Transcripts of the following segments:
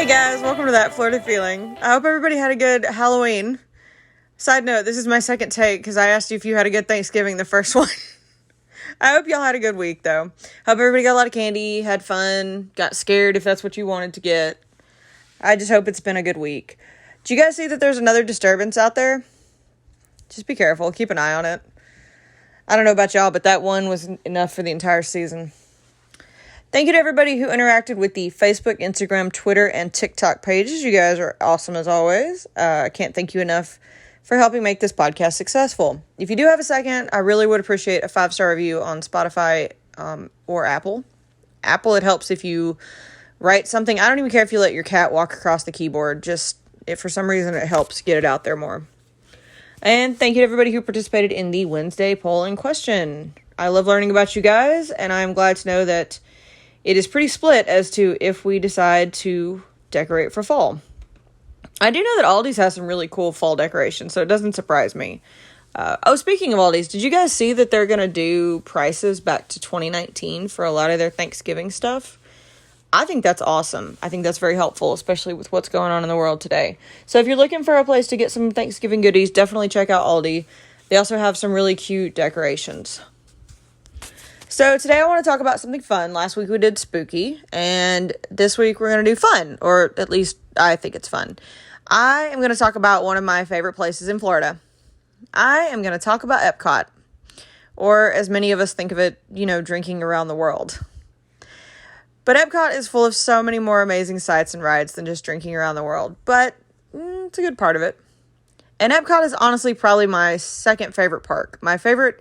Hey guys, welcome to That Flirty Feeling. I hope everybody had a good Halloween. Side note, this is my second take because I asked you if you had a good Thanksgiving the first one. I hope y'all had a good week though. Hope everybody got a lot of candy, had fun, got scared if that's what you wanted to get. I just hope it's been a good week. Do you guys see that there's another disturbance out there? Just be careful, keep an eye on it. I don't know about y'all, but that one was enough for the entire season. Thank you to everybody who interacted with the Facebook, Instagram, Twitter, and TikTok pages. You guys are awesome as always. I can't thank you enough for helping make this podcast successful. If you do have a second, I really would appreciate a 5-star review on Spotify or Apple. Apple, it helps if you write something. I don't even care if you let your cat walk across the keyboard. Just, if for some reason it helps get it out there more. And thank you to everybody who participated in the Wednesday poll in question. I love learning about you guys, and I'm glad to know that it is pretty split as to if we decide to decorate for fall. I do know that Aldi's has some really cool fall decorations, so it doesn't surprise me. Speaking of Aldi's, did you guys see that they're going to do prices back to 2019 for a lot of their Thanksgiving stuff? I think that's awesome. I think that's very helpful, especially with what's going on in the world today. So if you're looking for a place to get some Thanksgiving goodies, definitely check out Aldi. They also have some really cute decorations. So today I want to talk about something fun. Last week we did spooky, and this week we're going to do fun, or at least I think it's fun. I am going to talk about one of my favorite places in Florida. I am going to talk about Epcot, or as many of us think of it, drinking around the world. But Epcot is full of so many more amazing sights and rides than just drinking around the world, but it's a good part of it. And Epcot is honestly probably my second favorite park. My favorite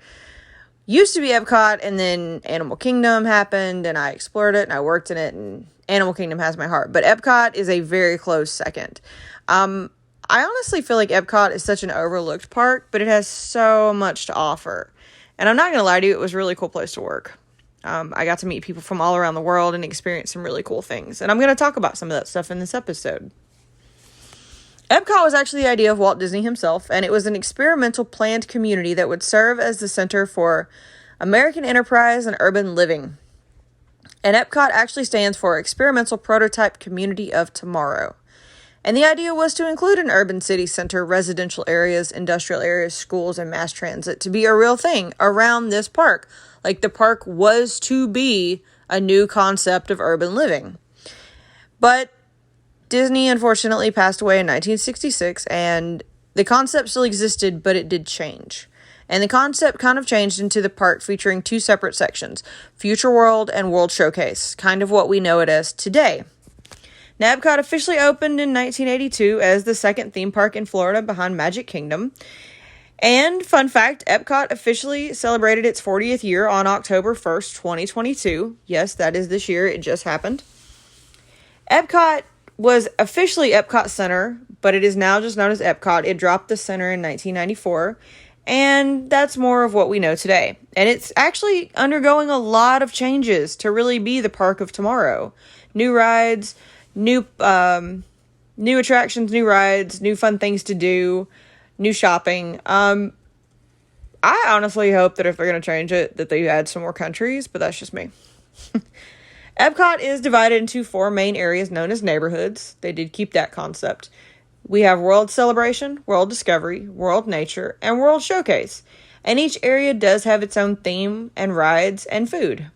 used to be Epcot, and then Animal Kingdom happened, and I explored it, and I worked in it, and Animal Kingdom has my heart. But Epcot is a very close second. I honestly feel like Epcot is such an overlooked park, but it has so much to offer. And I'm not going to lie to you, it was a really cool place to work. I got to meet people from all around the world and experience some really cool things. And I'm going to talk about some of that stuff in this episode. Epcot was actually the idea of Walt Disney himself, and it was an experimental planned community that would serve as the center for American enterprise and urban living. And Epcot actually stands for Experimental Prototype Community of Tomorrow. And the idea was to include an urban city center, residential areas, industrial areas, schools, and mass transit to be a real thing around this park. Like, the park was to be a new concept of urban living. But Disney unfortunately passed away in 1966, and the concept still existed, but it did change. And the concept kind of changed into the park featuring two separate sections, Future World and World Showcase, kind of what we know it as today. Now, Epcot officially opened in 1982 as the second theme park in Florida behind Magic Kingdom. And fun fact, Epcot officially celebrated its 40th year on October 1st, 2022. Yes, that is this year. It just happened. Epcot was officially Epcot Center, but it is now just known as Epcot. It dropped the center in 1994, and that's more of what we know today. And it's actually undergoing a lot of changes to really be the park of tomorrow. New rides, new attractions, new rides, new fun things to do, new shopping. I honestly hope that if they're going to change it, that they add some more countries, but that's just me. Epcot is divided into 4 main areas known as neighborhoods. They did keep that concept. We have World Celebration, World Discovery, World Nature, and World Showcase. And each area does have its own theme and rides and food.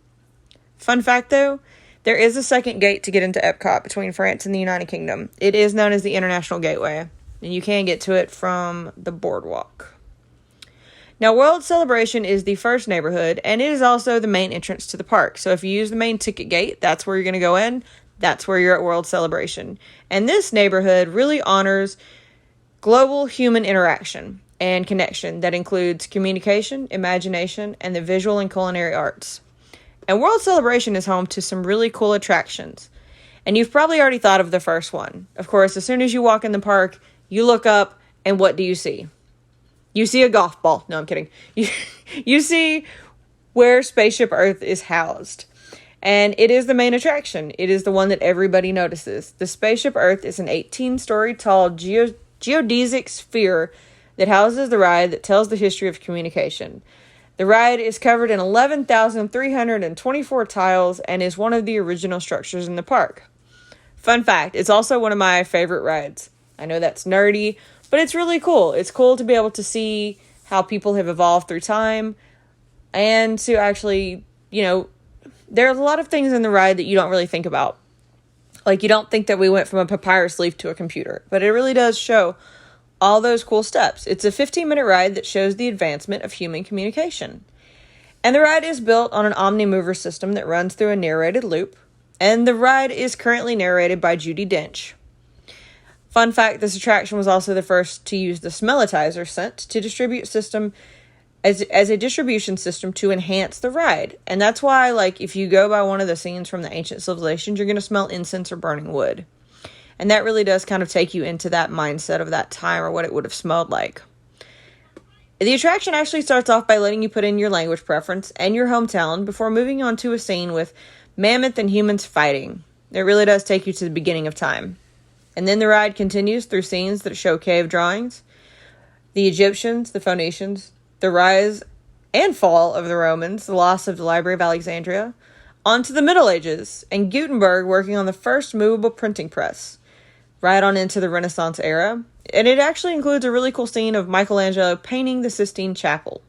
Fun fact though, there is a second gate to get into Epcot between France and the United Kingdom. It is known as the International Gateway, and you can get to it from the boardwalk. Now, World Celebration is the first neighborhood, and it is also the main entrance to the park. So if you use the main ticket gate, that's where you're going to go in. That's where you're at World Celebration. And this neighborhood really honors global human interaction and connection that includes communication, imagination, and the visual and culinary arts. And World Celebration is home to some really cool attractions. And you've probably already thought of the first one. Of course, as soon as you walk in the park, you look up, and what do you see? You see a golf ball. No, I'm kidding. You see where Spaceship Earth is housed. And it is the main attraction. It is the one that everybody notices. The Spaceship Earth is an 18-story tall geodesic sphere that houses the ride that tells the history of communication. The ride is covered in 11,324 tiles and is one of the original structures in the park. Fun fact, it's also one of my favorite rides. I know that's nerdy, but it's really cool. It's cool to be able to see how people have evolved through time and to actually, there's a lot of things in the ride that you don't really think about. Like, you don't think that we went from a papyrus leaf to a computer, but it really does show all those cool steps. It's a 15-minute ride that shows the advancement of human communication. And the ride is built on an omni-mover system that runs through a narrated loop. And the ride is currently narrated by Judi Dench. Fun fact, this attraction was also the first to use the smellitizer scent to distribute system as a distribution system to enhance the ride. And that's why, like, if you go by one of the scenes from the ancient civilizations, you're going to smell incense or burning wood. And that really does kind of take you into that mindset of that time or what it would have smelled like. The attraction actually starts off by letting you put in your language preference and your hometown before moving on to a scene with mammoth and humans fighting. It really does take you to the beginning of time. And then the ride continues through scenes that show cave drawings, the Egyptians, the Phoenicians, the rise and fall of the Romans, the loss of the Library of Alexandria, onto the Middle Ages, and Gutenberg working on the first movable printing press, right on into the Renaissance era. And it actually includes a really cool scene of Michelangelo painting the Sistine Chapel.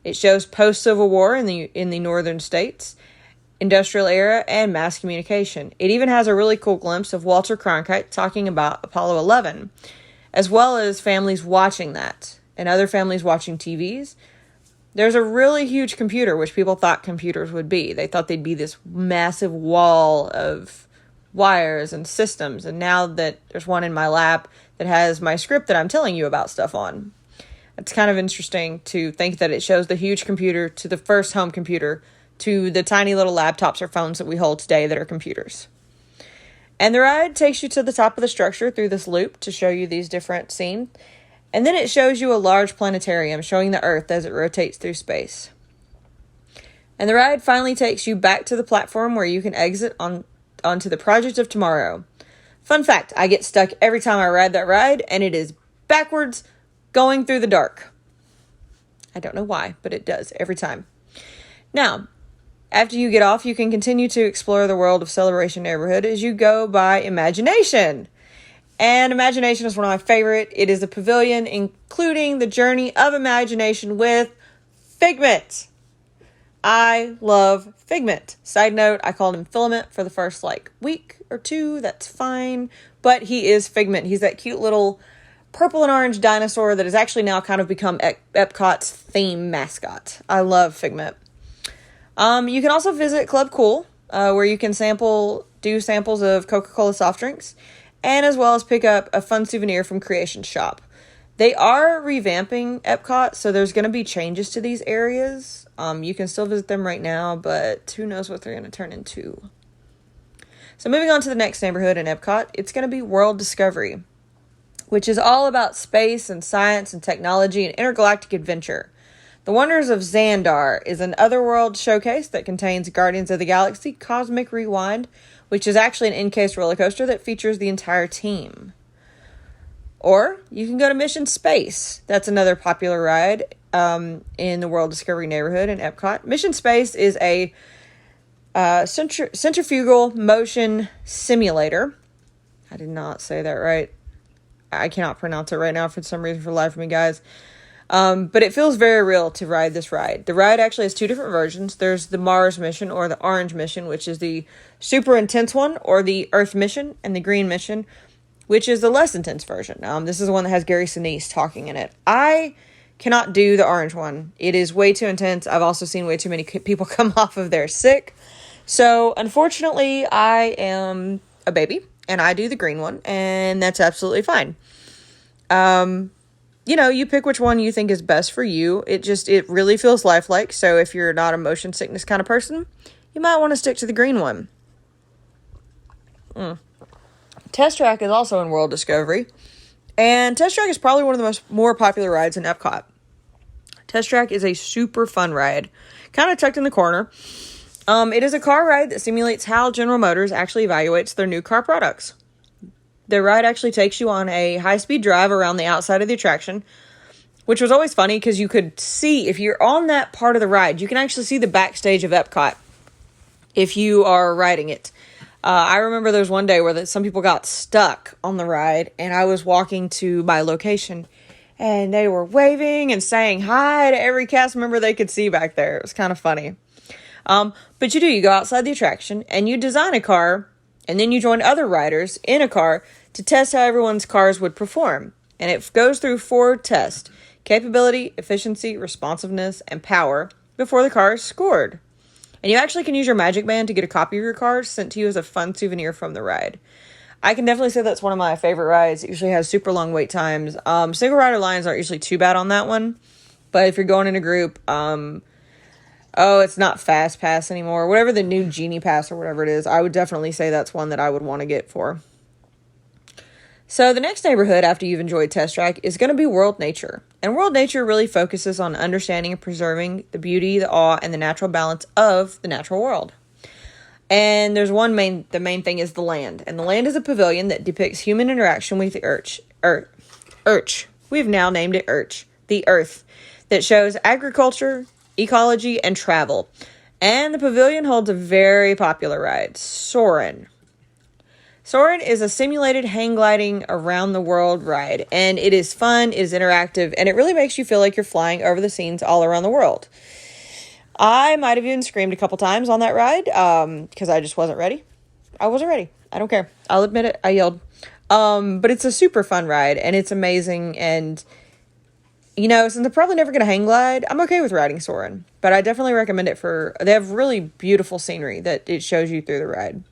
It shows post-Civil War in the northern states, industrial era, and mass communication. It even has a really cool glimpse of Walter Cronkite talking about Apollo 11, as well as families watching that, and other families watching TVs. There's a really huge computer, which people thought computers would be. They thought they'd be this massive wall of wires and systems, and now that there's one in my lap that has my script that I'm telling you about stuff on. It's kind of interesting to think that it shows the huge computer to the first home computer to the tiny little laptops or phones that we hold today that are computers. And the ride takes you to the top of the structure through this loop to show you these different scenes. And then it shows you a large planetarium showing the Earth as it rotates through space. And the ride finally takes you back to the platform where you can exit onto the Project of Tomorrow. Fun fact, I get stuck every time I ride that ride, and it is backwards going through the dark. I don't know why, but it does every time. Now, after you get off, you can continue to explore the world of Celebration Neighborhood as you go by Imagination. And Imagination is one of my favorite. It is a pavilion including the Journey of Imagination with Figment. I love Figment. Side note, I called him Filament for the first week or two. That's fine. But he is Figment. He's that cute little purple and orange dinosaur that has actually now kind of become Epcot's theme mascot. I love Figment. You can also visit Club Cool, where you can do samples of Coca-Cola soft drinks, and as well as pick up a fun souvenir from Creation Shop. They are revamping Epcot, so there's going to be changes to these areas. You can still visit them right now, but who knows what they're going to turn into. So moving on to the next neighborhood in Epcot, it's going to be World Discovery, which is all about space and science and technology and intergalactic adventure. The Wonders of Xandar is an otherworld showcase that contains Guardians of the Galaxy Cosmic Rewind, which is actually an in-case roller coaster that features the entire team. Or you can go to Mission Space. That's another popular ride in the World Discovery neighborhood in Epcot. Mission Space is a centrifugal motion simulator. I did not say that right. I cannot pronounce it right now for some reason for the life of me, guys. But it feels very real to ride this ride. The ride actually has two different versions. There's the Mars mission or the Orange mission, which is the super intense one, or the Earth mission, and the Green mission, which is the less intense version. This is the one that has Gary Sinise talking in it. I cannot do the orange one. It is way too intense. I've also seen way too many people come off of there sick. So, unfortunately, I am a baby, and I do the green one, and that's absolutely fine. You pick which one you think is best for you. It really feels lifelike, so if you're not a motion sickness kind of person, you might want to stick to the green one. Test Track is also in World Discovery, and Test Track is probably one of the more popular rides in Epcot. Test Track is a super fun ride, kind of tucked in the corner. It is a car ride that simulates how General Motors actually evaluates their new car products. The ride actually takes you on a high-speed drive around the outside of the attraction, which was always funny because you could see, if you're on that part of the ride, you can actually see the backstage of Epcot if you are riding it. I remember there was one day where some people got stuck on the ride, and I was walking to my location, and they were waving and saying hi to every cast member they could see back there. It was kind of funny. But you go outside the attraction, and you design a car, and then you join other riders in a car to test how everyone's cars would perform. And it goes through 4 tests: capability, efficiency, responsiveness, and power before the car is scored. And you actually can use your Magic Band to get a copy of your car sent to you as a fun souvenir from the ride. I can definitely say that's one of my favorite rides. It usually has super long wait times. Single rider lines aren't usually too bad on that one. But if you're going in a group, it's not Fast Pass anymore. Whatever the new Genie Pass or whatever it is, I would definitely say that's one that I would want to get for. So the next neighborhood after you've enjoyed Test Track is going to be World Nature. And World Nature really focuses on understanding and preserving the beauty, the awe, and the natural balance of the natural world. And there's the main thing is the land. And the land is a pavilion that depicts human interaction with the Urch. We've now named it Urch. The Earth. That shows agriculture, ecology, and travel. And the pavilion holds a very popular ride, Soarin'. Soarin' is a simulated hang gliding around the world ride, and it is fun, it is interactive, and it really makes you feel like you're flying over the scenes all around the world. I might have even screamed a couple times on that ride, because I just wasn't ready. I wasn't ready. I don't care. I'll admit it. I yelled. But it's a super fun ride, and it's amazing, and since I'm probably never going to hang glide, I'm okay with riding Soarin', but I definitely recommend it they have really beautiful scenery that it shows you through the ride.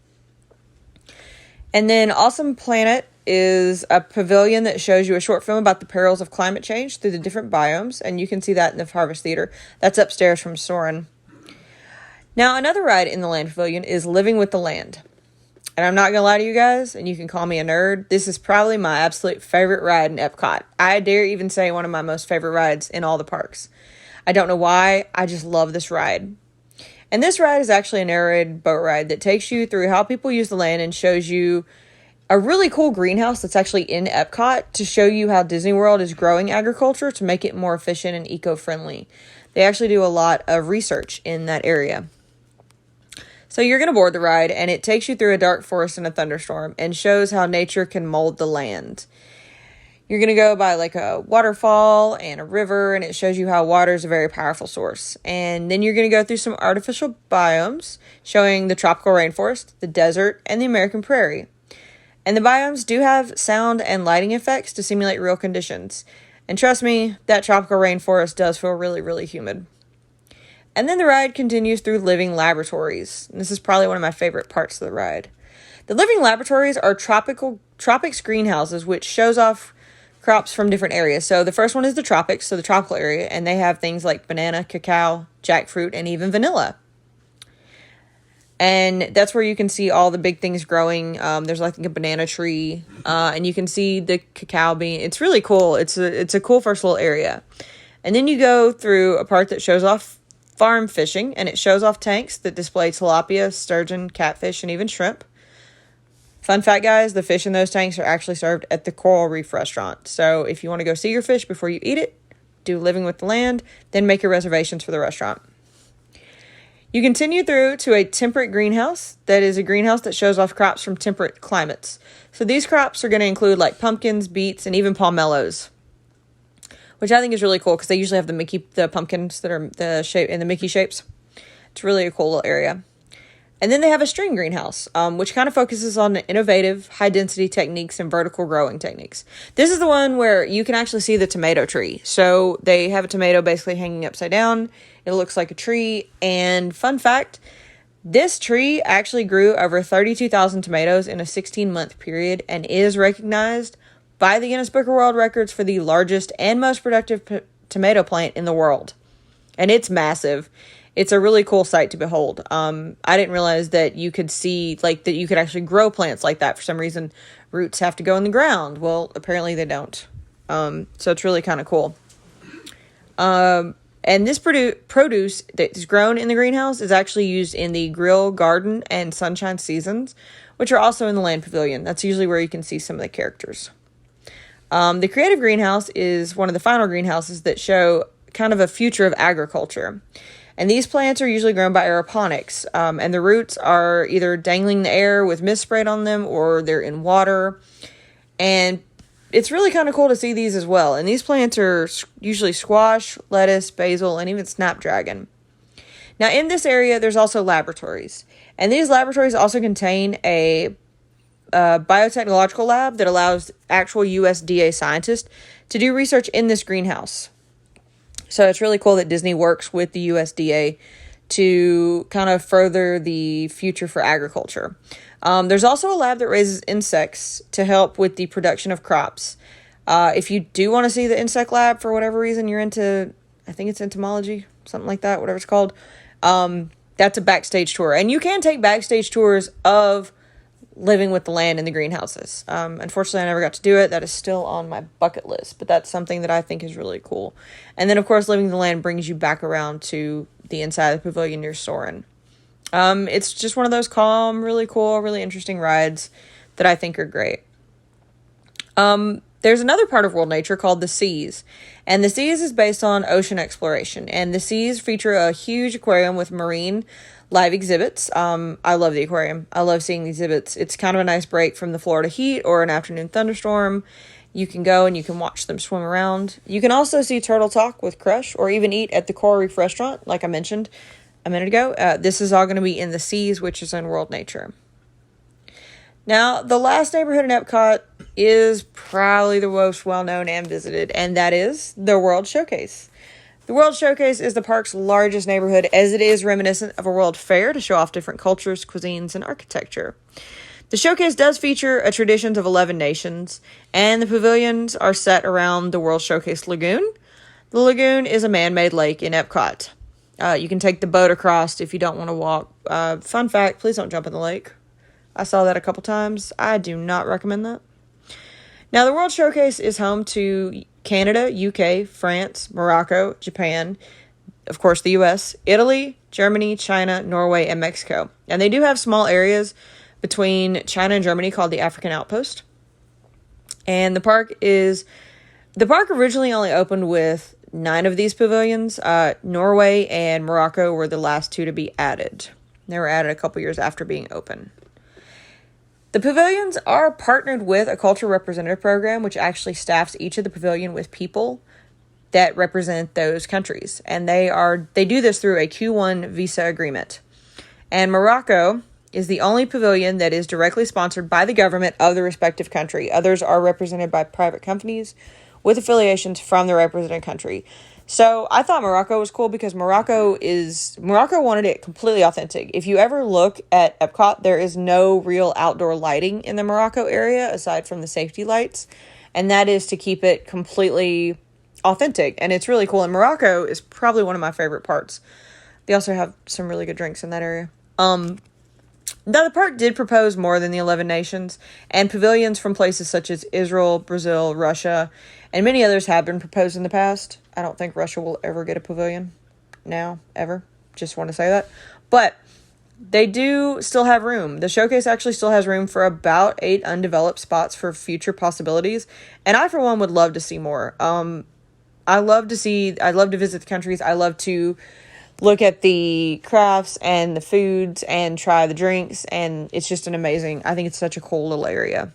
And then Awesome Planet is a pavilion that shows you a short film about the perils of climate change through the different biomes, and you can see that in the Harvest Theater. That's upstairs from Soarin'. Now, another ride in the Land Pavilion is Living with the Land. And I'm not going to lie to you guys, and you can call me a nerd, this is probably my absolute favorite ride in Epcot. I dare even say one of my most favorite rides in all the parks. I don't know why, I just love this ride. And this ride is actually a narrated boat ride that takes you through how people use the land and shows you a really cool greenhouse that's actually in Epcot to show you how Disney World is growing agriculture to make it more efficient and eco-friendly. They actually do a lot of research in that area. So you're going to board the ride, and it takes you through a dark forest and a thunderstorm and shows how nature can mold the land. You're going to go by like a waterfall and a river, and it shows you how water is a very powerful source. And then you're going to go through some artificial biomes showing the tropical rainforest, the desert, and the American prairie. And the biomes do have sound and lighting effects to simulate real conditions. And trust me, that tropical rainforest does feel really, really humid. And then the ride continues through living laboratories. And this is probably one of my favorite parts of the ride. The living laboratories are tropics greenhouses, which shows off crops from different areas. So the first one is the tropics, so the tropical area, and they have things like banana, cacao, jackfruit, and even vanilla. And that's where you can see all the big things growing. There's like a banana tree, and you can see the cacao bean. It's really cool. It's a cool first little area. And then you go through a part that shows off farm fishing, and it shows off tanks that display tilapia, sturgeon, catfish, and even shrimp. Fun fact, guys, the fish in those tanks are actually served at the Coral Reef restaurant. So if you want to go see your fish before you eat it, do Living with the Land, then make your reservations for the restaurant. You continue through to a temperate greenhouse. That is a greenhouse that shows off crops from temperate climates. So these crops are going to include like pumpkins, beets, and even pomelos, which I think is really cool because they usually have the pumpkins that are the shape in the Mickey shapes. It's really a cool little area. And then they have a string greenhouse, which kind of focuses on innovative, high-density techniques and vertical growing techniques. This is the one where you can actually see the tomato tree. So they have a tomato basically hanging upside down. It looks like a tree. And fun fact, this tree actually grew over 32,000 tomatoes in a 16-month period and is recognized by the Guinness Book of World Records for the largest and most productive tomato plant in the world. And it's massive. It's a really cool sight to behold. I didn't realize that you could see, like, that you could actually grow plants like that. For some reason, roots have to go in the ground. Well, apparently they don't. So it's really kind of cool. And this produce that is grown in the greenhouse is actually used in the grill, garden, and sunshine seasons, which are also in the Land Pavilion. That's usually where you can see some of the characters. The creative greenhouse is one of the final greenhouses that show kind of a future of agriculture. And these plants are usually grown by aeroponics. And the roots are either dangling in the air with mist sprayed on them, or they're in water. And it's really kind of cool to see these as well. And these plants are usually squash, lettuce, basil, and even snapdragon. Now, in this area, there's also laboratories. And these laboratories also contain a biotechnological lab that allows actual USDA scientists to do research in this greenhouse. So it's really cool that Disney works with the USDA to kind of further the future for agriculture. There's also a lab that raises insects to help with the production of crops. If you do want to see the insect lab for whatever reason, you're into, I think it's entomology, something like that, whatever it's called. That's a backstage tour. And you can take backstage tours of living with the land in the greenhouses. Unfortunately, I never got to do it. That is still on my bucket list, but that's something that I think is really cool. And then, of course, living the land brings you back around to the inside of the pavilion you're soaring. It's just one of those calm, really cool, really interesting rides that I think are great. There's another part of World Nature called the Seas, and the Seas is based on ocean exploration, and the Seas feature a huge aquarium with marine live exhibits. I love the aquarium. I love seeing the exhibits. It's kind of a nice break from the Florida heat or an afternoon thunderstorm. You can go and you can watch them swim around. You can also see Turtle Talk with Crush, or even eat at the Coral Reef restaurant, like I mentioned a minute ago. This is all going to be in the Seas, which is in World Nature. Now, the last neighborhood in Epcot is probably the most well-known and visited, and that is the World Showcase. The World Showcase is the park's largest neighborhood, as it is reminiscent of a world fair to show off different cultures, cuisines, and architecture. The showcase does feature a traditions of 11 nations, and the pavilions are set around the World Showcase Lagoon. The lagoon is a man-made lake in Epcot. You can take the boat across if you don't want to walk. Fun fact, please don't jump in the lake. I saw that a couple times. I do not recommend that. Now, the World Showcase is home to Canada, UK, France, Morocco, Japan, of course the US, Italy, Germany, China, Norway, and Mexico. And they do have small areas between China and Germany called the African Outpost. And the park originally only opened with 9 of these pavilions. Norway and Morocco were the last 2 to be added. They were added a couple years after being open. The pavilions are partnered with a cultural representative program, which actually staffs each of the pavilion with people that represent those countries. And they do this through a Q1 visa agreement. And Morocco is the only pavilion that is directly sponsored by the government of the respective country. Others are represented by private companies with affiliations from the represented country. So I thought Morocco was cool because Morocco wanted it completely authentic. If you ever look at Epcot, there is no real outdoor lighting in the Morocco area aside from the safety lights. And that is to keep it completely authentic. And it's really cool. And Morocco is probably one of my favorite parts. They also have some really good drinks in that area. Now, the park did propose more than the 11 nations, and pavilions from places such as Israel, Brazil, Russia, and many others have been proposed in the past. I don't think Russia will ever get a pavilion now, ever. Just want to say that. But they do still have room. The showcase actually still has room for about 8 undeveloped spots for future possibilities, and I, for one, would love to see more. I love to visit the countries. I love to look at the crafts and the foods and try the drinks, and it's just I think it's such a cool little area.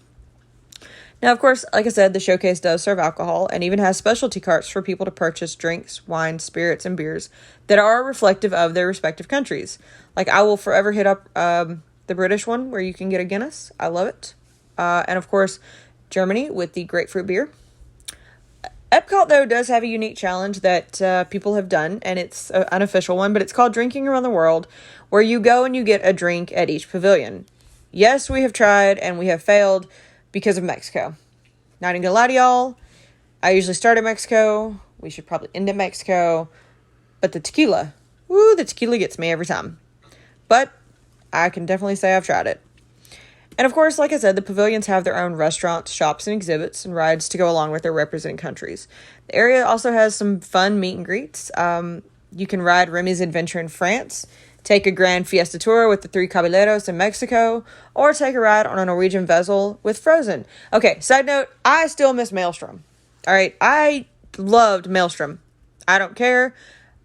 Now, of course, like I said, the showcase does serve alcohol and even has specialty carts for people to purchase drinks, wines, spirits, and beers that are reflective of their respective countries. Like, I will forever hit up the British one where you can get a Guinness. I love it. And, of course, Germany with the grapefruit beer. Epcot, though, does have a unique challenge that people have done, and it's an unofficial one, but it's called Drinking Around the World, where you go and you get a drink at each pavilion. Yes, we have tried, and we have failed because of Mexico. Not even gonna lie to y'all, I usually start at Mexico. We should probably end at Mexico. But the tequila gets me every time. But I can definitely say I've tried it. And of course, like I said, the pavilions have their own restaurants, shops, and exhibits and rides to go along with their representing countries. The area also has some fun meet and greets. You can ride Remy's Adventure in France, take a Grand Fiesta tour with the 3 Caballeros in Mexico, or take a ride on a Norwegian vessel with Frozen. Okay, side note, I still miss Maelstrom. All right, I loved Maelstrom. I don't care.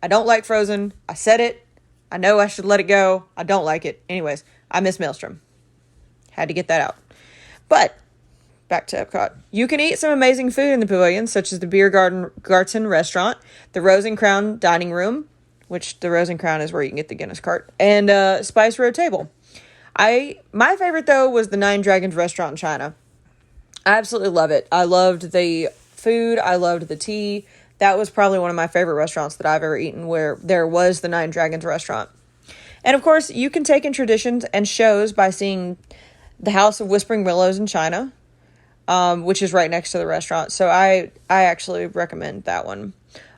I don't like Frozen. I said it. I know I should let it go. I don't like it. Anyways, I miss Maelstrom. Had to get that out. But back to Epcot. You can eat some amazing food in the pavilion, such as the Beer Garten restaurant, the Rose and Crown dining room, which the Rose and Crown is where you can get the Guinness cart, and Spice Road table. My favorite though was the Nine Dragons restaurant in China. I absolutely love it. I loved the food. I loved the tea. That was probably one of my favorite restaurants that I've ever eaten, where there was the Nine Dragons restaurant. And of course, you can take in traditions and shows by seeing the House of Whispering Willows in China, which is right next to the restaurant. So I actually recommend that one.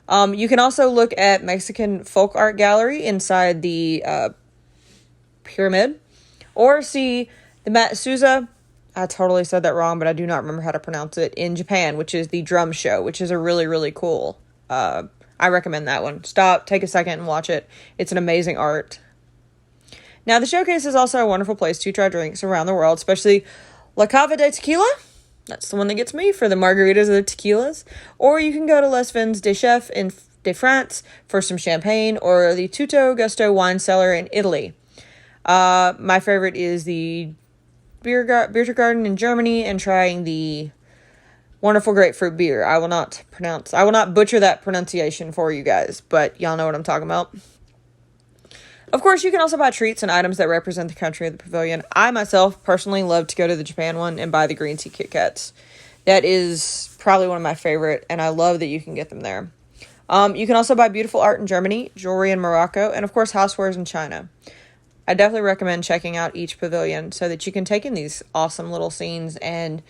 You can also look at Mexican folk art gallery inside the pyramid, or see the Matsuza, I totally said that wrong, but I do not remember how to pronounce it, in Japan, which is the drum show, which is a really, really cool. I recommend that one. Stop, take a second and watch it. It's an amazing art. Now, the showcase is also a wonderful place to try drinks around the world, especially La Cava de Tequila. That's the one that gets me for the margaritas or the tequilas. Or you can go to Les Vins des Chefs in de France for some champagne, or the Tutto Gusto wine cellar in Italy. My favorite is the Beer Garden in Germany, and trying the wonderful grapefruit beer. I will not butcher that pronunciation for you guys, but y'all know what I'm talking about. Of course, you can also buy treats and items that represent the country of the pavilion. I myself personally love to go to the Japan one and buy the green tea Kit Kats. That is probably one of my favorite, and I love that you can get them there. You can also buy beautiful art in Germany, jewelry in Morocco, and of course housewares in China. I definitely recommend checking out each pavilion so that you can take in these awesome little scenes, and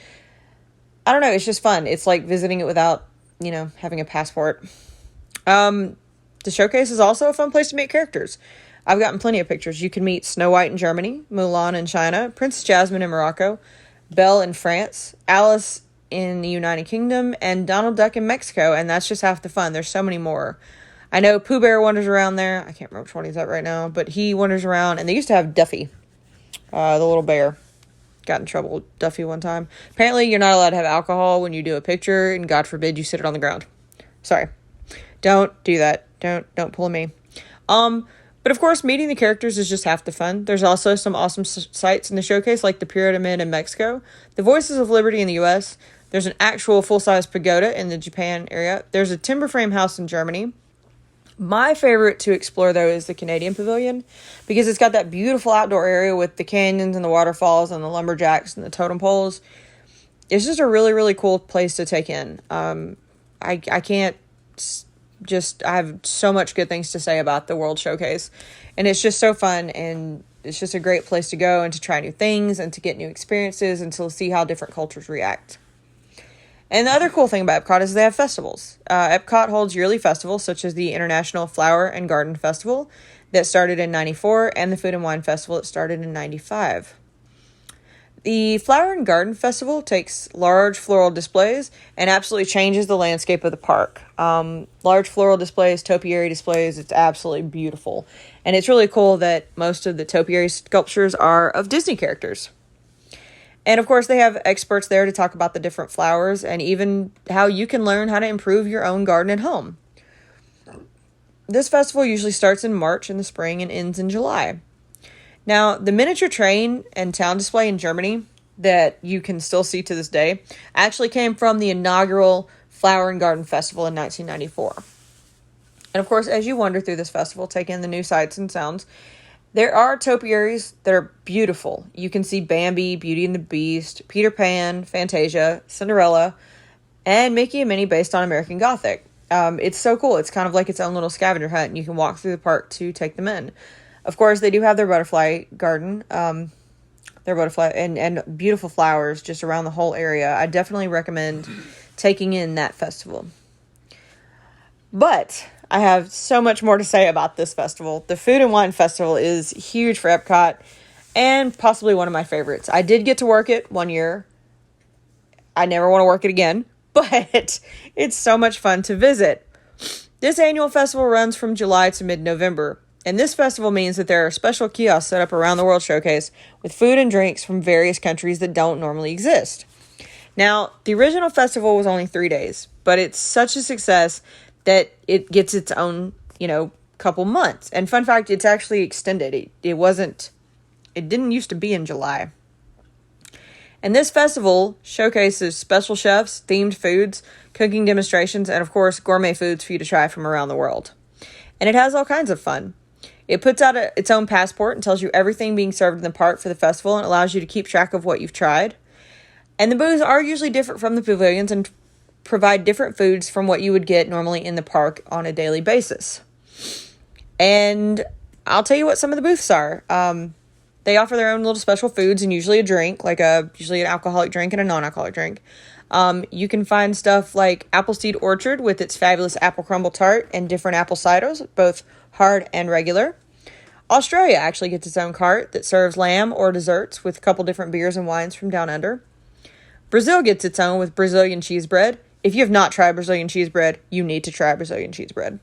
I don't know, it's just fun. It's like visiting it without, having a passport. The showcase is also a fun place to meet characters. I've gotten plenty of pictures. You can meet Snow White in Germany, Mulan in China, Princess Jasmine in Morocco, Belle in France, Alice in the United Kingdom, and Donald Duck in Mexico, and that's just half the fun. There's so many more. I know Pooh Bear wanders around there. I can't remember which one he's at right now, but he wanders around, and they used to have Duffy, the little bear. Got in trouble with Duffy one time. Apparently, you're not allowed to have alcohol when you do a picture, and God forbid you sit it on the ground. Sorry. Don't do that. Don't pull me. But of course, meeting the characters is just half the fun. There's also some awesome sites in the showcase, like the Pyramid in Mexico, the Voices of Liberty in the U.S., there's an actual full-size pagoda in the Japan area, there's a timber frame house in Germany. My favorite to explore, though, is the Canadian Pavilion, because it's got that beautiful outdoor area with the canyons and the waterfalls and the lumberjacks and the totem poles. It's just a really, really cool place to take in. I can't I have so much good things to say about the World Showcase, and it's just so fun, and it's just a great place to go and to try new things and to get new experiences and to see how different cultures react. And the other cool thing about Epcot is they have festivals. Epcot holds yearly festivals such as the International Flower and Garden Festival that started in 94 and the Food and Wine Festival that started in 95. The Flower and Garden Festival takes large floral displays and absolutely changes the landscape of the park. Large floral displays, topiary displays, it's absolutely beautiful. And it's really cool that most of the topiary sculptures are of Disney characters. And of course, they have experts there to talk about the different flowers and even how you can learn how to improve your own garden at home. This festival usually starts in March in the spring and ends in July. Now, the miniature train and town display in Germany that you can still see to this day actually came from the inaugural Flower and Garden Festival in 1994. And of course, as you wander through this festival, take in the new sights and sounds, there are topiaries that are beautiful. You can see Bambi, Beauty and the Beast, Peter Pan, Fantasia, Cinderella, and Mickey and Minnie based on American Gothic. It's so cool. It's kind of like its own little scavenger hunt, and you can walk through the park to take them in. Of course, they do have their butterfly garden, their butterfly and beautiful flowers just around the whole area. I definitely recommend taking in that festival. But I have so much more to say about this festival. The Food and Wine Festival is huge for Epcot and possibly one of my favorites. I did get to work it one year. I never want to work it again, but it's so much fun to visit. This annual festival runs from July to mid-November, and this festival means that there are special kiosks set up around the World Showcase with food and drinks from various countries that don't normally exist. Now, the original festival was only 3 days, but it's such a success that it gets its own couple months. And fun fact, it's actually extended. It didn't used to be in July. And this festival showcases special chefs, themed foods, cooking demonstrations, and of course, gourmet foods for you to try from around the world. And it has all kinds of fun. It puts out its own passport and tells you everything being served in the park for the festival and allows you to keep track of what you've tried. And the booths are usually different from the pavilions and provide different foods from what you would get normally in the park on a daily basis. And I'll tell you what some of the booths are. They offer their own little special foods and usually a drink, usually an alcoholic drink and a non-alcoholic drink. You can find stuff like Appleseed Orchard with its fabulous apple crumble tart and different apple ciders, both hard and regular. Australia actually gets its own cart that serves lamb or desserts with a couple different beers and wines from down under. Brazil gets its own with Brazilian cheese bread. If you have not tried Brazilian cheese bread, you need to try Brazilian cheese bread.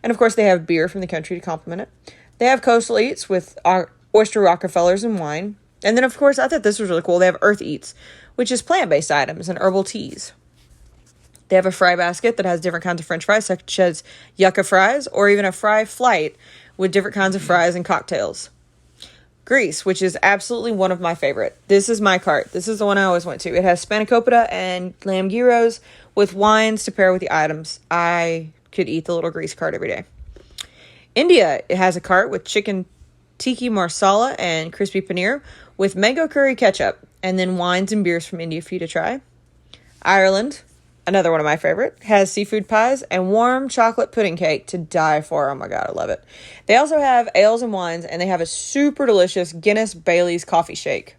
And of course, they have beer from the country to complement it. They have coastal eats with oyster Rockefellers and wine. And then, of course, I thought this was really cool. They have earth eats, which is plant-based items and herbal teas. They have a fry basket that has different kinds of french fries, such as yucca fries, or even a fry flight with different kinds of fries and cocktails. Greece, which is absolutely one of my favorite. This is my cart. This is the one I always went to. It has spanakopita and lamb gyros with wines to pair with the items. I could eat the little Greece cart every day. India, it has a cart with chicken tikka marsala and crispy paneer with mango curry ketchup, and then wines and beers from India for you to try. Ireland, another one of my favorite, has seafood pies and warm chocolate pudding cake to die for. Oh my God, I love it. They also have ales and wines, and they have a super delicious Guinness Bailey's coffee shake.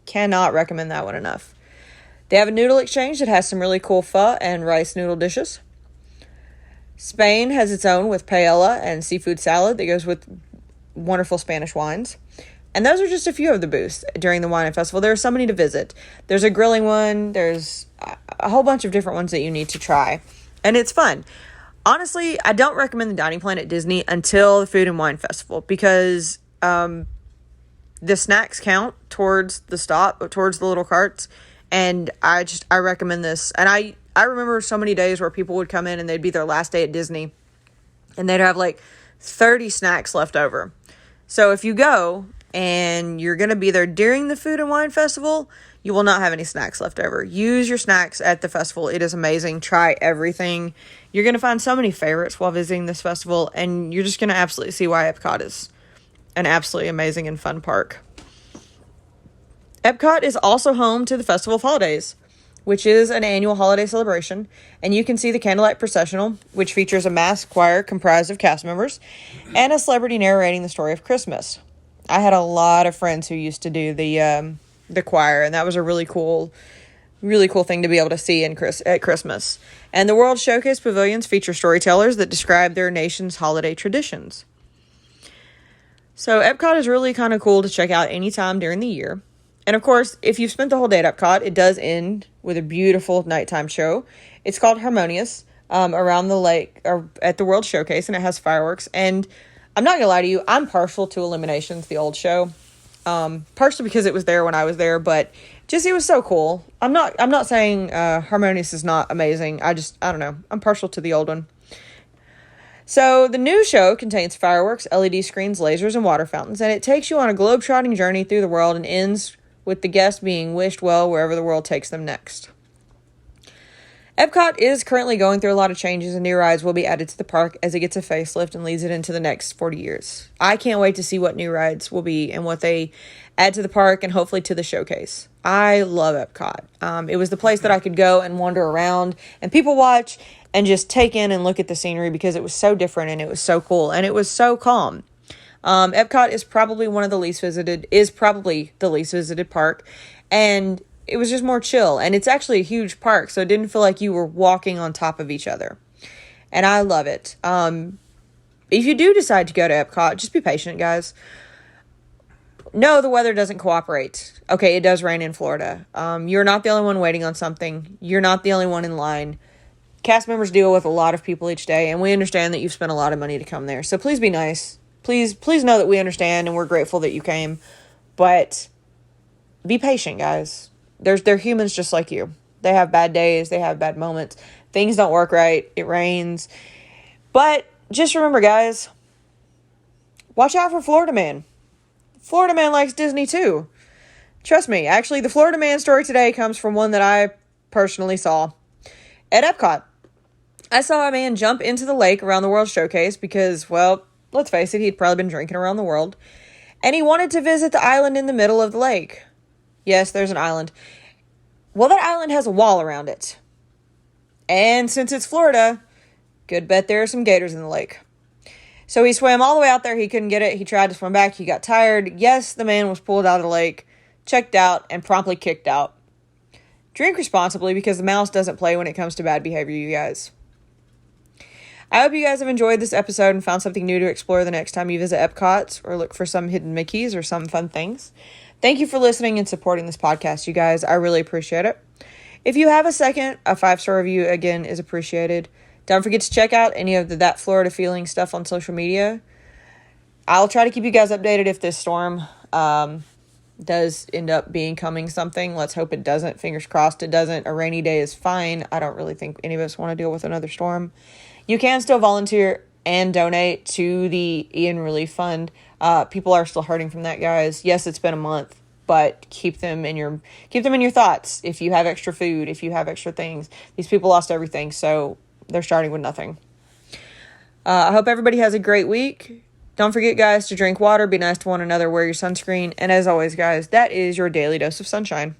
Cannot recommend that one enough. They have a noodle exchange that has some really cool pho and rice noodle dishes. Spain has its own with paella and seafood salad that goes with wonderful Spanish wines. And those are just a few of the booths during the wine festival. There are so many to visit. There's a grilling one. There's a whole bunch of different ones that you need to try. And it's fun. Honestly, I don't recommend the dining plan at Disney until the Food and Wine Festival because the snacks count towards the stop, towards the little carts. And I recommend this. And I remember so many days where people would come in and they'd be their last day at Disney and they'd have like 30 snacks left over. So if you go and you're going to be there during the Food and Wine Festival, you will not have any snacks left over. Use your snacks at the festival. It is amazing. Try everything. You're going to find so many favorites while visiting this festival, and you're just going to absolutely see why Epcot is an absolutely amazing and fun park. Epcot is also home to the Festival of Holidays, which is an annual holiday celebration, and you can see the Candlelight Processional, which features a masked choir comprised of cast members and a celebrity narrating the story of Christmas. I had a lot of friends who used to do the choir, and that was a really cool thing to be able to see at Christmas. And the World Showcase pavilions feature storytellers that describe their nation's holiday traditions. So Epcot is really kind of cool to check out anytime during the year. And of course, if you've spent the whole day at Epcot, it does end with a beautiful nighttime show. It's called Harmonious around the lake or at the World Showcase, and it has fireworks. And I'm not going to lie to you, I'm partial to Illuminations, the old show. Partially because it was there when I was there, but just it was so cool. I'm not saying Harmonious is not amazing. I don't know. I'm partial to the old one. So the new show contains fireworks, LED screens, lasers, and water fountains, and it takes you on a globe-trotting journey through the world and ends with the guests being wished well wherever the world takes them next. Epcot is currently going through a lot of changes, and new rides will be added to the park as it gets a facelift and leads it into the next 40 years. I can't wait to see what new rides will be and what they add to the park and hopefully to the showcase. I love Epcot. It was the place that I could go and wander around and people watch and just take in and look at the scenery because it was so different and it was so cool and it was so calm. Epcot is probably the least visited park, and it was just more chill, and it's actually a huge park, so it didn't feel like you were walking on top of each other, and I love it. If you do decide to go to Epcot, just be patient, guys. No, the weather doesn't cooperate. Okay, it does rain in Florida. You're not the only one waiting on something. You're not the only one in line. Cast members deal with a lot of people each day, and we understand that you've spent a lot of money to come there, so please be nice. Please know that we understand and we're grateful that you came, but be patient, guys. They're humans just like you. They have bad days. They have bad moments. Things don't work right. It rains. But just remember, guys, watch out for Florida Man. Florida Man likes Disney too. Trust me, actually, the Florida Man story today comes from one that I personally saw at Epcot. I saw a man jump into the lake around the World Showcase because, well, let's face it, he'd probably been drinking around the world. And he wanted to visit the island in the middle of the lake. Yes, there's an island. Well, that island has a wall around it. And since it's Florida, good bet there are some gators in the lake. So he swam all the way out there. He couldn't get it. He tried to swim back. He got tired. Yes, the man was pulled out of the lake, checked out, and promptly kicked out. Drink responsibly because the mouse doesn't play when it comes to bad behavior, you guys. I hope you guys have enjoyed this episode and found something new to explore the next time you visit Epcot or look for some hidden Mickeys or some fun things. Thank you for listening and supporting this podcast, you guys. I really appreciate it. If you have a second, a 5-star review, again, is appreciated. Don't forget to check out any of the That Florida Feeling stuff on social media. I'll try to keep you guys updated if this storm does end up becoming something. Let's hope it doesn't. Fingers crossed it doesn't. A rainy day is fine. I don't really think any of us want to deal with another storm. You can still volunteer and donate to the Ian Relief Fund. People are still hurting from that, guys. Yes, it's been a month, but keep them in your thoughts. If you have extra food, if you have extra things, these people lost everything, so they're starting with nothing. I hope everybody has a great week. Don't forget, guys, to drink water, be nice to one another, wear your sunscreen, and as always, guys, that is your daily dose of sunshine.